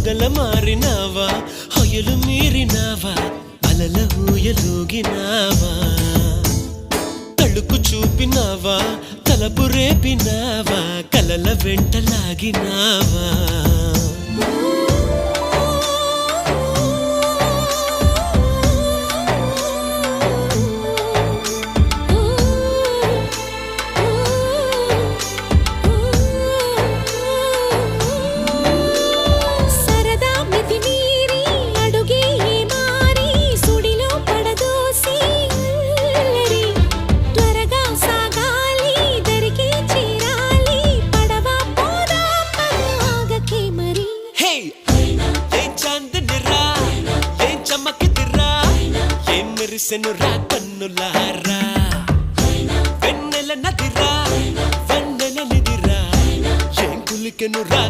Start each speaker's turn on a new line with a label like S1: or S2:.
S1: పొగల మారినావా హొయలు మీరినావా అలల ఊయలూగినావా తళుకు చూపినావా తలపు రేపినావా కలల వెంటలాగినావా మెరిసెనురా కన్నులారా వెన్నెల నదిరా వెన్నెల నిదిరా ఏం కులికెనురా